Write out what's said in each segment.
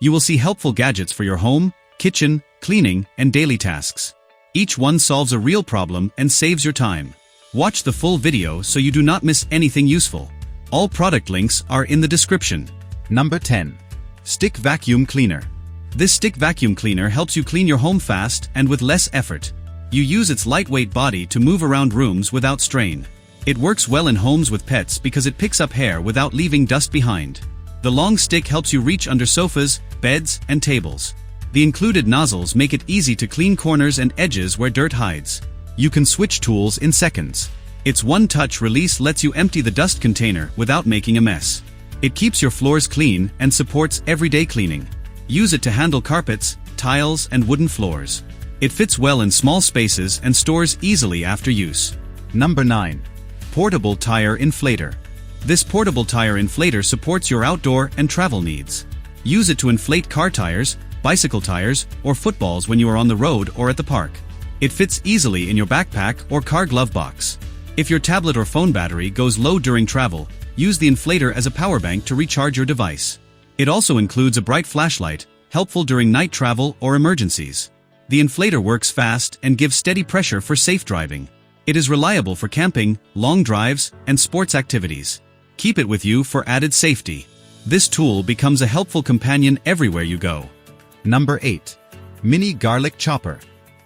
You will see helpful gadgets for your home, kitchen, cleaning, and daily tasks. Each one solves a real problem and saves your time. Watch the full video so you do not miss anything useful. All product links are in the description. Number 10. Stick Vacuum Cleaner. This stick vacuum cleaner helps you clean your home fast and with less effort. You use its lightweight body to move around rooms without strain. It works well in homes with pets because it picks up hair without leaving dust behind. The long stick helps you reach under sofas, beds, and tables. The included nozzles make it easy to clean corners and edges where dirt hides. You can switch tools in seconds. Its one-touch release lets you empty the dust container without making a mess. It keeps your floors clean and supports everyday cleaning. Use it to handle carpets, tiles, and wooden floors. It fits well in small spaces and stores easily after use. Number 9. Portable Tire Inflator. This portable tire inflator supports your outdoor and travel needs. Use it to inflate car tires, bicycle tires, or footballs when you are on the road or at the park. It fits easily in your backpack or car glove box. If your tablet or phone battery goes low during travel, use the inflator as a power bank to recharge your device. It also includes a bright flashlight, helpful during night travel or emergencies. The inflator works fast and gives steady pressure for safe driving. It is reliable for camping, long drives, and sports activities. Keep it with you for added safety. This tool becomes a helpful companion everywhere you go. Number 8. Mini Garlic Chopper.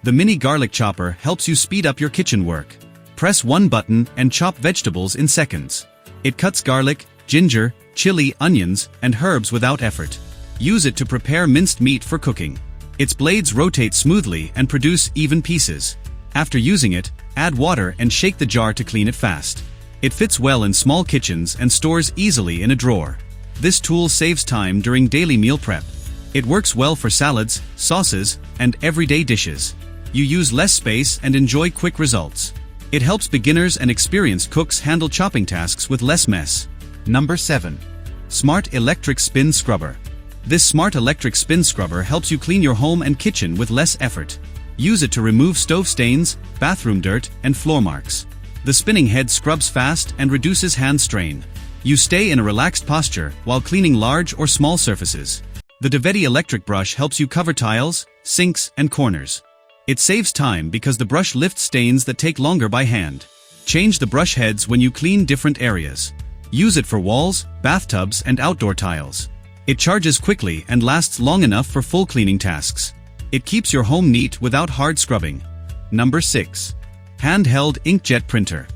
The Mini Garlic Chopper helps you speed up your kitchen work. Press one button and chop vegetables in seconds. It cuts garlic, ginger, chili, onions, and herbs without effort. Use it to prepare minced meat for cooking. Its blades rotate smoothly and produce even pieces. After using it, add water and shake the jar to clean it fast. It fits well in small kitchens and stores easily in a drawer. This tool saves time during daily meal prep. It works well for salads, sauces, and everyday dishes. You use less space and enjoy quick results. It helps beginners and experienced cooks handle chopping tasks with less mess. Number 7. Smart Electric Spin Scrubber. This smart electric spin scrubber helps you clean your home and kitchen with less effort. Use it to remove stove stains, bathroom dirt, and floor marks. The spinning head scrubs fast and reduces hand strain. You stay in a relaxed posture while cleaning large or small surfaces. The DIagnose electric brush helps you cover tiles, sinks, and corners. It saves time because the brush lifts stains that take longer by hand. Change the brush heads when you clean different areas. Use it for walls, bathtubs, and outdoor tiles. It charges quickly and lasts long enough for full cleaning tasks. It keeps your home neat without hard scrubbing. Number 6. Handheld Inkjet Printer.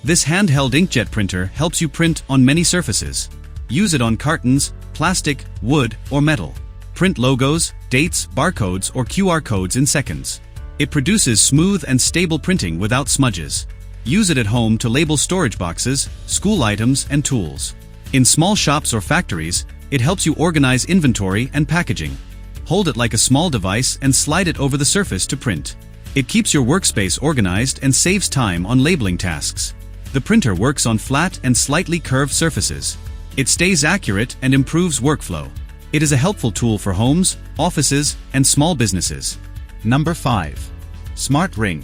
This handheld inkjet printer helps you print on many surfaces. Use it on cartons, plastic, wood, or metal. Print logos, dates, barcodes, or QR codes in seconds. It produces smooth and stable printing without smudges. Use it at home to label storage boxes, school items, and tools. In small shops or factories, it helps you organize inventory and packaging. Hold it like a small device and slide it over the surface to print. It keeps your workspace organized and saves time on labeling tasks. The printer works on flat and slightly curved surfaces. It stays accurate and improves workflow. It is a helpful tool for homes, offices, and small businesses. Number 5. Smart Ring.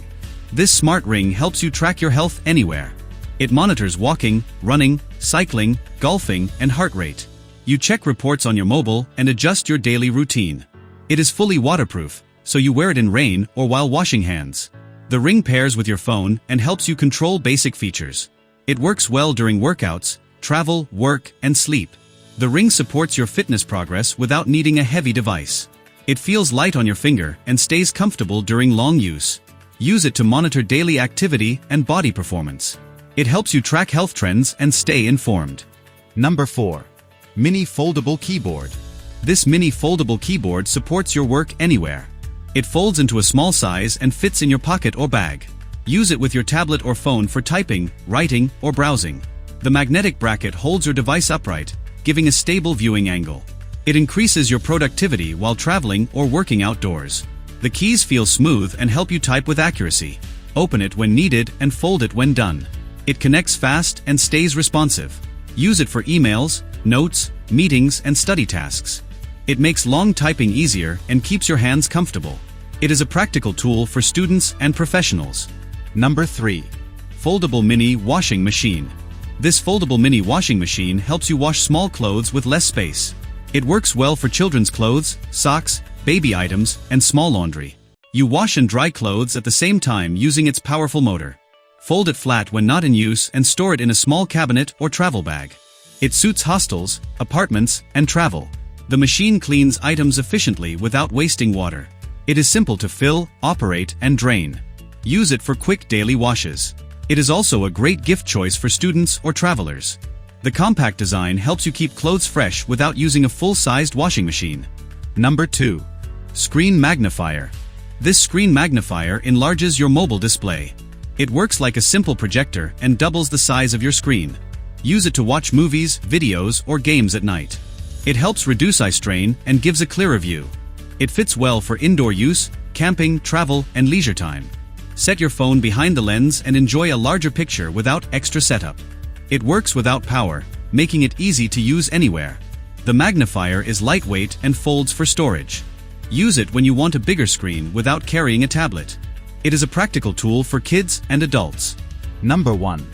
This smart ring helps you track your health anywhere. It monitors walking, running, cycling, golfing, and heart rate. You check reports on your mobile and adjust your daily routine. It is fully waterproof, so you wear it in rain or while washing hands. The ring pairs with your phone and helps you control basic features. It works well during workouts, travel, work, and sleep. The ring supports your fitness progress without needing a heavy device. It feels light on your finger and stays comfortable during long use. Use it to monitor daily activity and body performance. It helps you track health trends and stay informed. Number 4. Mini Foldable Keyboard. This mini foldable keyboard supports your work anywhere. It folds into a small size and fits in your pocket or bag. Use it with your tablet or phone for typing, writing, or browsing. The magnetic bracket holds your device upright, giving a stable viewing angle. It increases your productivity while traveling or working outdoors. The keys feel smooth and help you type with accuracy. Open it when needed and fold it when done. It connects fast and stays responsive. Use it for emails, notes, meetings, and study tasks. It makes long typing easier and keeps your hands comfortable. It is a practical tool for students and professionals. Number 3. Foldable Mini Washing Machine. This foldable mini washing machine helps you wash small clothes with less space. It works well for children's clothes, socks, baby items, and small laundry. You wash and dry clothes at the same time using its powerful motor. Fold it flat when not in use and store it in a small cabinet or travel bag. It suits hostels, apartments, and travel. The machine cleans items efficiently without wasting water. It is simple to fill, operate, and drain. Use it for quick daily washes. It is also a great gift choice for students or travelers. The compact design helps you keep clothes fresh without using a full-sized washing machine. Number 2. Screen Magnifier. This screen magnifier enlarges your mobile display. It works like a simple projector and doubles the size of your screen. Use it to watch movies, videos, or games at night. It helps reduce eye strain and gives a clearer view. It fits well for indoor use, camping, travel, and leisure time. Set your phone behind the lens and enjoy a larger picture without extra setup. It works without power, making it easy to use anywhere. The magnifier is lightweight and folds for storage. Use it when you want a bigger screen without carrying a tablet. It is a practical tool for kids and adults. Number 1.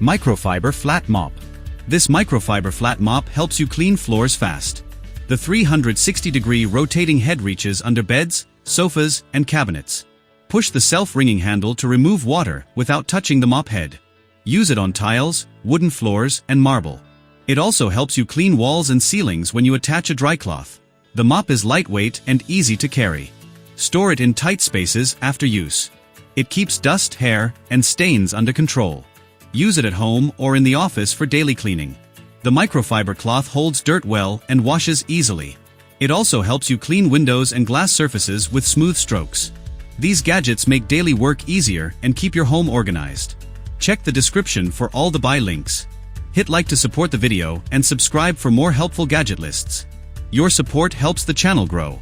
Microfiber Flat Mop. This microfiber flat mop helps you clean floors fast. The 360-degree rotating head reaches under beds, sofas, and cabinets. Push the self-ringing handle to remove water without touching the mop head. Use it on tiles, wooden floors, and marble. It also helps you clean walls and ceilings when you attach a dry cloth. The mop is lightweight and easy to carry. Store it in tight spaces after use. It keeps dust, hair, and stains under control. Use it at home or in the office for daily cleaning. The microfiber cloth holds dirt well and washes easily. It also helps you clean windows and glass surfaces with smooth strokes. These gadgets make daily work easier and keep your home organized. Check the description for all the buy links. Hit like to support the video and subscribe for more helpful gadget lists. Your support helps the channel grow.